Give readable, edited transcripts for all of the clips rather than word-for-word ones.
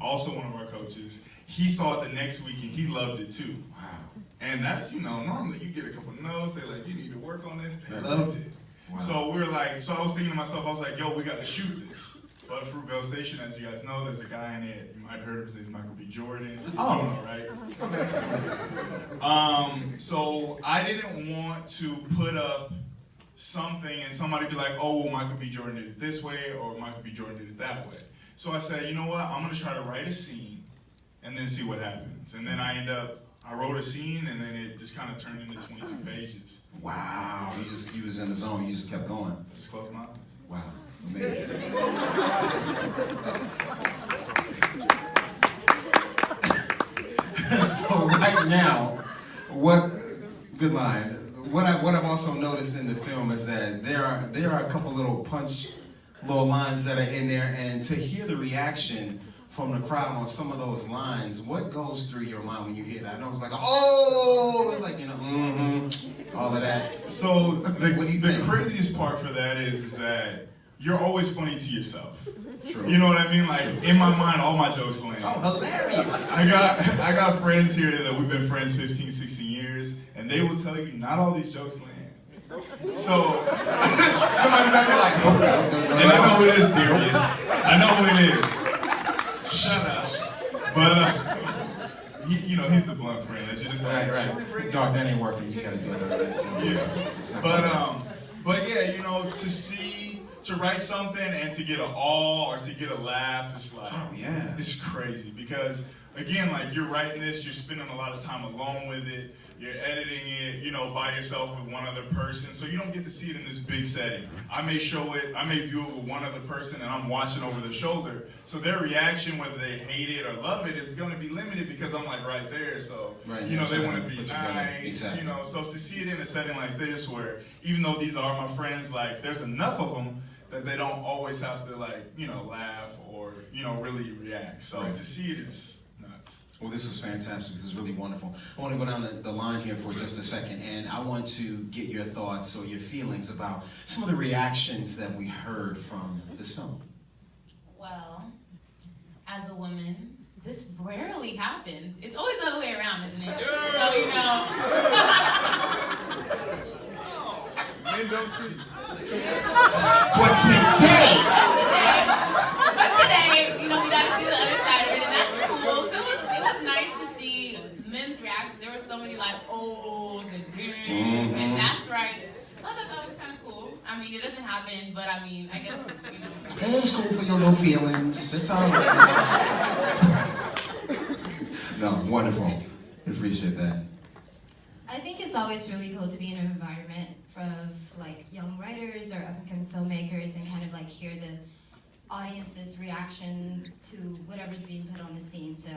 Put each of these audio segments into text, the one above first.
also one of our coaches. He saw it the next week and he loved it too. Wow. And that's, normally you get a couple notes, they're like, you need to work on this. They loved it. Wow. So we were like, so I was thinking to myself, I was like, yo, we got to shoot this. But Fruitvale Station, as you guys know, there's a guy in it. You might have heard of his name, Michael B. Jordan. He's doing all right. So I didn't want to put up something and somebody be like, oh, well, Michael B. Jordan did it this way or Michael B. Jordan did it that way. So I said, you know what? I'm going to try to write a scene and then see what happens. And then I wrote a scene and then it just kind of turned into 22 pages. Wow. You was in the zone. You just kept going. I just closed my eyes. Wow. Amazing. So right now, good line. What I've also noticed in the film is that there are a couple little lines that are in there, and to hear the reaction from the crowd on some of those lines, what goes through your mind when you hear that? I know it's like, oh, like, all of that. So the craziest part for that is that you're always funny to yourself. True. You know what I mean? Like, in my mind, all my jokes land. Oh, hilarious. I got friends here that we've been friends 15, 16 years, and they will tell you not all these jokes land. So, somebody's out there like, and I know who it is, Darius. I know who it is. Shut up. But, he's the blunt friend that you just like. Right. Dog, that ain't working. You gotta do it. Yeah. But yeah, to write something and to get an awe or to get a laugh, it's like, it's crazy because, again, like you're writing this, you're spending a lot of time alone with it, you're editing it, by yourself with one other person, so you don't get to see it in this big setting. I may view it with one other person and I'm watching over their shoulder, so their reaction, whether they hate it or love it, is gonna be limited because I'm like right there, so, they wanna be nice, exactly. So to see it in a setting like this where, even though these are my friends, like there's enough of them that they don't always have to laugh or, really react. So to see it is nuts. Well, this was fantastic. This is really wonderful. I want to go down the line here for just a second, and I want to get your thoughts or your feelings about some of the reactions that we heard from this film. Well, as a woman, this rarely happens. It's always the other way around, isn't it? So, Men don't treat. But today, we got to see the other side of it, and that's cool. So it was nice to see men's reactions. There were so many ohs and and that's right. So I thought that was kind of cool. I mean, it doesn't happen, but I mean, I guess, it's cool for your little feelings. It's all right. No, wonderful. Appreciate that. I think it's always really cool to be in an environment of young writers or up-and-coming filmmakers and kind of hear the audience's reaction to whatever's being put on the scene. So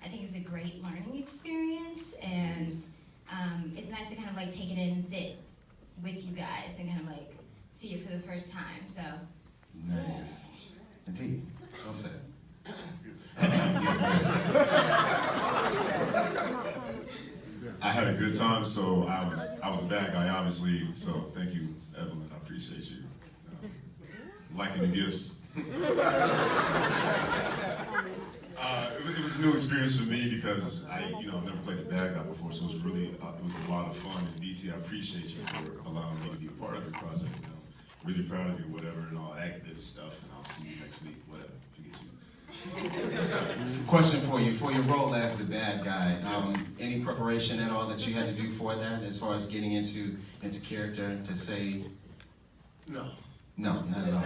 I think it's a great learning experience, and it's nice to kind of take it in and sit with you guys and kind of see it for the first time. So nice. Indeed. Well said. I had a good time, so I was a bad guy, obviously. So thank you, Evelyn. I appreciate you liking the gifts. It was a new experience for me because I never played the bad guy before, so it was really it was a lot of fun. And BT, I appreciate you for allowing me to be a part of the project. Really proud of you, whatever, and I'll act this stuff, and I'll see you next week, whatever. Forget you. Question for you. For your role as the bad guy, any preparation at all that you had to do for that, as far as getting into character to say? No, not at all.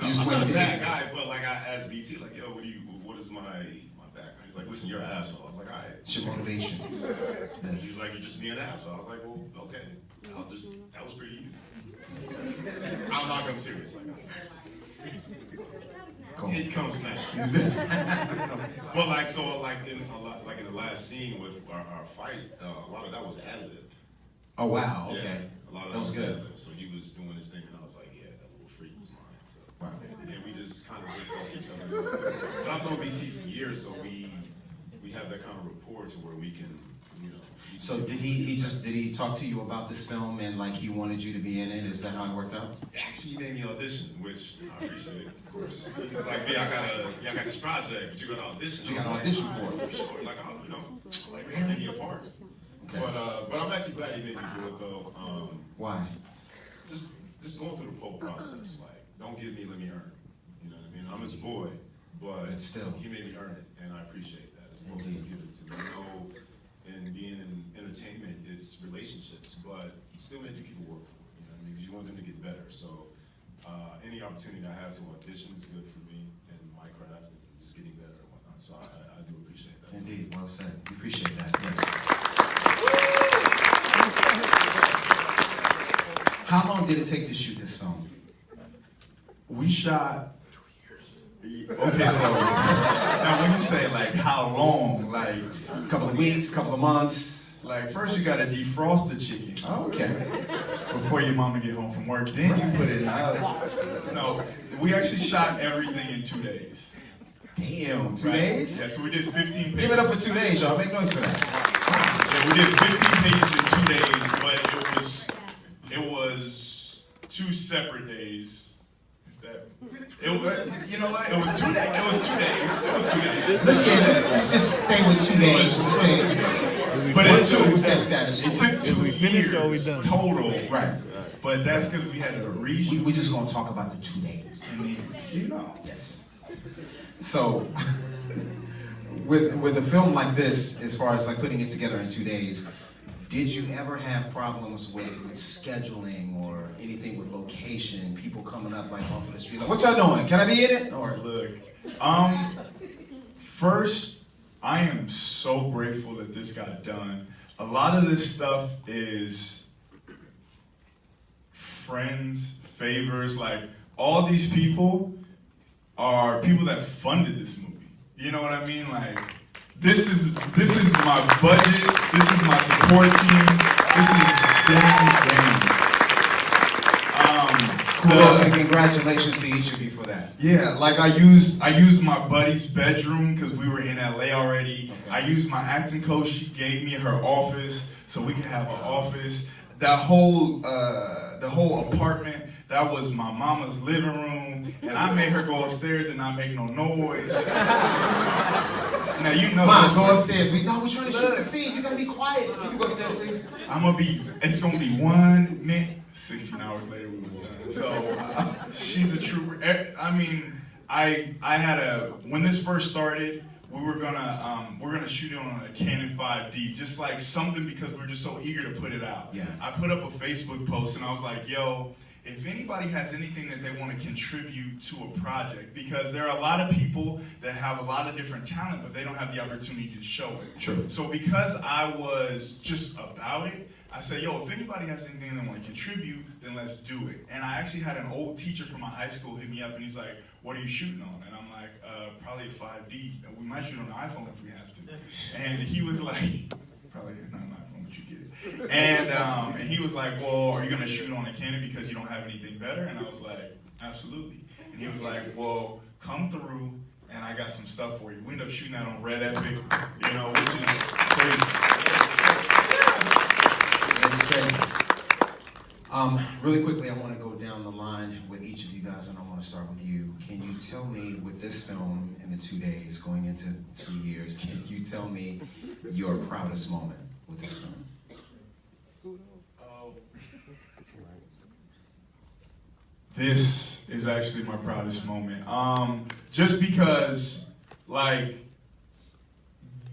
I'm not a bad guy, but I asked BT, yo, what is my background? He's like, listen, you're an asshole. I was like, all right. It's your motivation. Yes. He's like, you're just being an asshole. I was like, well, okay. That was pretty easy. I'm not gonna serious Cool. It comes naturally. But in the last scene with our fight, a lot of that was ad-libbed. Oh wow, okay. Yeah, a lot of that was good. Ad-libbed. So he was doing his thing, and I was like, yeah, that little freak was mine. So wow. And we just kind of ripped off each other. But I've known BT for years, so we have that kind of rapport to where we can you know. So did he talk to you about this film and like he wanted you to be in it? Is that how it worked out? Actually, he made me audition, which I appreciate, of course. He was like, "Yeah, I got this project, but you got to audition." You got to audition for it. Sure, like, oh, you know, like really? Give me a part. Okay. But I'm actually glad he made me do it though. Why? Just going through the whole process. Like, don't give me, let me earn it. You know what I mean? I'm his boy, but still, he made me earn it, and I appreciate that. As opposed to just give it to me. You know, and being in entertainment, it's relationships, but you still make people work for it. You know what I mean? Because you want them to get better. So any opportunity I have to audition is good for me and my craft and just getting better and whatnot. So I do appreciate that. Indeed, well said. We appreciate that. Yes. How long did it take to shoot this film? We shot. Okay, so now when you say like how long, like a couple of weeks, couple of months. Like first you gotta defrost the chicken. Oh, okay. Before your mama get home from work, then you put it in the oven. No, we actually shot everything in 2 days. Damn, 2 days? Yeah, so we did 15 pages. Give it up for 2 days, y'all. Make noise for that. Yeah, we did 15 pages in 2 days, but it was 2 separate days. You know what? It was 2 days. It was 2 days. Let's just stay with 2 days. But it took 2 years total. Right. But that's because we had a reshoot. We're just gonna talk about the 2 days. You know. Yes. So, with a film like this, as far as like putting it together in 2 days, did you ever have problems with scheduling or anything with location, people coming up like off of the street, like, what y'all doing? Can I be in it? Or look, first, I am so grateful that this got done. A lot of this stuff is friends, favors, like all these people are people that funded this movie. You know what I mean? Like, this is my budget. This is my support team. This is damn. Kudos and congratulations to each of you for that. Yeah, like I used my buddy's bedroom because we were in LA already. Okay. I used my acting coach. She gave me her office so we could have an office. That whole the whole apartment. That was my mama's living room, and I made her go upstairs and not make no noise. Now you know. Mom, go upstairs. We're trying to shoot the scene. You gotta be quiet. Can you go upstairs, please? It's gonna be 1 minute. 16 hours later, we was done. So she's a trooper. I mean, when this first started, we're gonna shoot it on a Canon 5D, just like something because we're just so eager to put it out. Yeah. I put up a Facebook post and I was like, yo. If anybody has anything that they want to contribute to a project, because there are a lot of people that have a lot of different talent, but they don't have the opportunity to show it. True. So because I was just about it, I said, yo, if anybody has anything they want to contribute, then let's do it. And I actually had an old teacher from my high school hit me up and he's like, what are you shooting on? And I'm like, probably a 5D. We might shoot on an iPhone if we have to. And he was like, probably not an iPhone, but you get it. And he was like, well, are you going to shoot on a Canon because you don't have anything better? And I was like, absolutely. And he was like, well, come through and I got some stuff for you. We ended up shooting that on Red Epic, you know, which is crazy. It's crazy. Really quickly, I want to go down the line with each of you guys, and I want to start with you. Can you tell me, with this film in the 2 days, going into 2 years, can you tell me your proudest moment with this film? This is actually my proudest moment. Just because, like,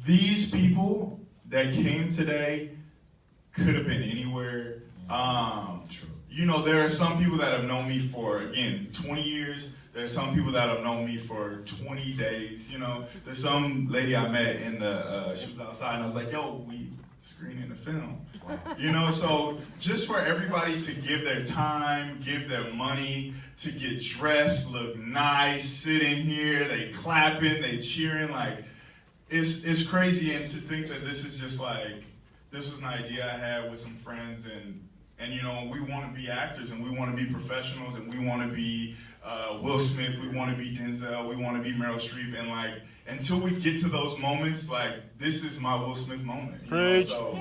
these people that came today could have been anywhere. You know, there are some people that have known me for, again, 20 years. There's some people that have known me for 20 days, you know. There's some lady I met in she was outside and I was like, yo, we screening the film. Wow. You know, so just for everybody to give their time, give their money, to get dressed, look nice, sit in here, they clapping, they cheering, like, it's crazy. And to think that this is just like, this was an idea I had with some friends and you know, we want to be actors and we want to be professionals and we want to be Will Smith, we want to be Denzel, we want to be Meryl Streep, and like until we get to those moments, like this is my Will Smith moment. You know? So,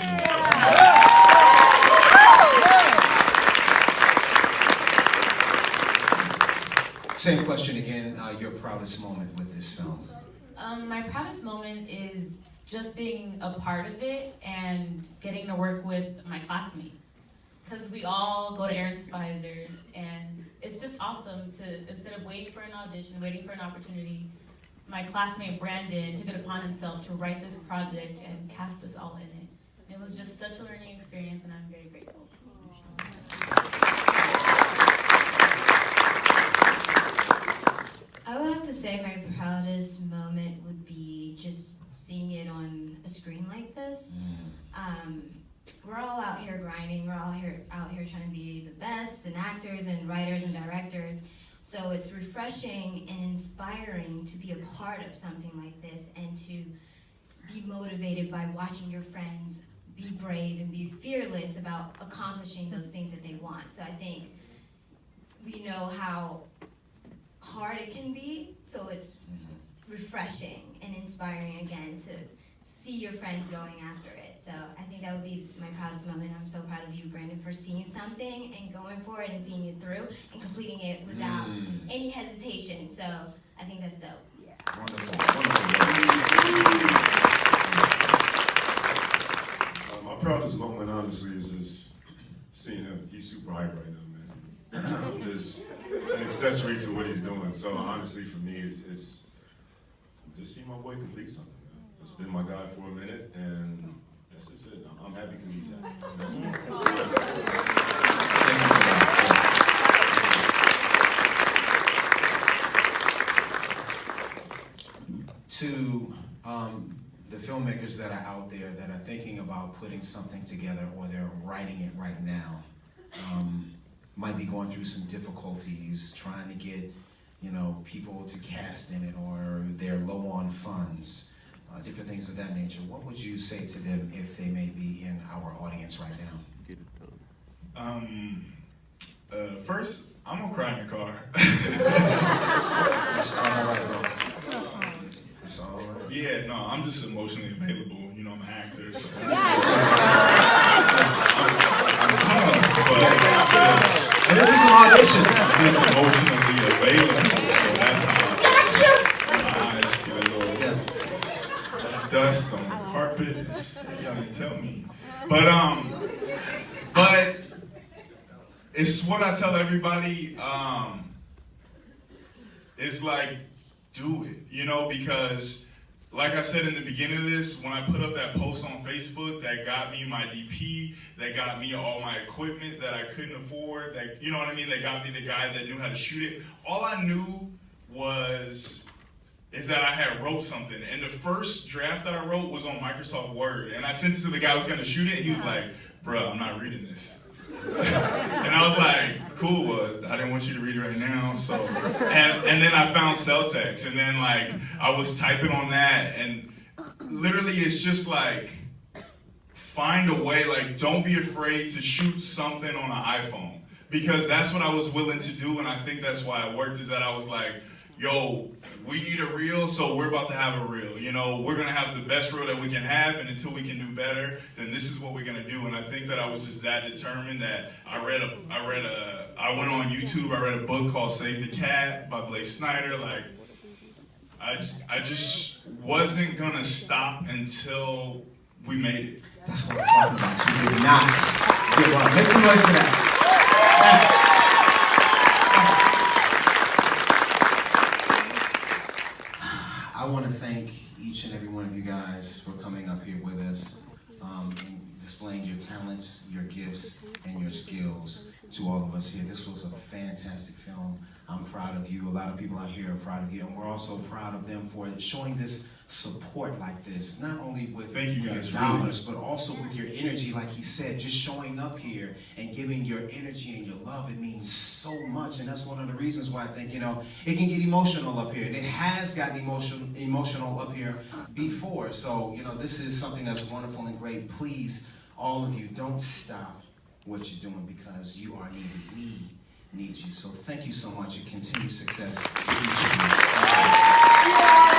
Same question again, your proudest moment with this film? My proudest moment is just being a part of it and getting to work with my classmates. Because we all go to Aaron Spicer, and it's just awesome to, instead of waiting for an audition, waiting for an opportunity, my classmate Brandon took it upon himself to write this project and cast us all in it. It was just such a learning experience, and I'm very grateful. I would have to say my proudest moment would be just seeing it on a screen like this. We're all out here grinding. We're all out here trying to be the best, and actors and writers and directors. So it's refreshing and inspiring to be a part of something like this and to be motivated by watching your friends be brave and be fearless about accomplishing those things that they want. So I think we know how hard it can be, so it's refreshing and inspiring again to see your friends going after it. So I think that would be my proudest moment. I'm so proud of you, Brandon, for seeing something and going for it and seeing it through and completing it without any hesitation. So I think that's dope. Wonderful. My proudest moment, honestly, is just seeing him. He's super hype right now, man. I'm just an accessory to what he's doing. So honestly, for me, it's just seeing my boy complete something. It's been my guy for a minute, and that's just it. I'm happy because he's happy. That's it. To the filmmakers that are out there that are thinking about putting something together, or they're writing it right now, might be going through some difficulties trying to get, people to cast in it, or they're low on funds, different things of that nature. What would you say to them if they may be in our audience right now? First, I'm gonna cry in the car. It's all right, bro. It's all right. Yeah, no, I'm just emotionally available. I'm an actor, so I'm tough, but And this is an audition. I'm just emotionally available, so that's how my eyes get a little dust on the carpet. Y'all didn't tell me. But it's what I tell everybody, it's like, do it, because like I said in the beginning of this, when I put up that post on Facebook that got me my DP, that got me all my equipment that I couldn't afford, that, you know what I mean, that got me the guy that knew how to shoot it, all I knew is that I had wrote something. And the first draft that I wrote was on Microsoft Word. And I sent it to the guy who was gonna shoot it, and he was like, bruh, I'm not reading this. And I was like, cool, I didn't want you to read it right now, so. And then I found Celtex, and then like, I was typing on that, and literally it's just like, find a way, like don't be afraid to shoot something on an iPhone. Because that's what I was willing to do, and I think that's why it worked, is that I was like, yo, we need a reel, so we're about to have a reel. We're gonna have the best reel that we can have, and until we can do better, then this is what we're gonna do. And I think that I was just that determined that I went on YouTube, I read a book called Save the Cat by Blake Snyder. Like, I just wasn't gonna stop until we made it. That's what I'm talking about. You did not give up. Make some noise for that. Thanks. I want to thank each and every one of you guys for coming up here with us and displaying your talents, your gifts, and your skills to all of us here. This was a fantastic film. I'm proud of you. A lot of people out here are proud of you, and we're also proud of them for showing this support like this, not only with your dollars, but also with your energy, like he said, just showing up here and giving your energy and your love. It means so much, and that's one of the reasons why I think, it can get emotional up here, and it has gotten emotional up here before. So, this is something that's wonderful and great. Please, all of you, don't stop what you're doing, because you are needed. We needs you. So thank you so much and continued success to each of you.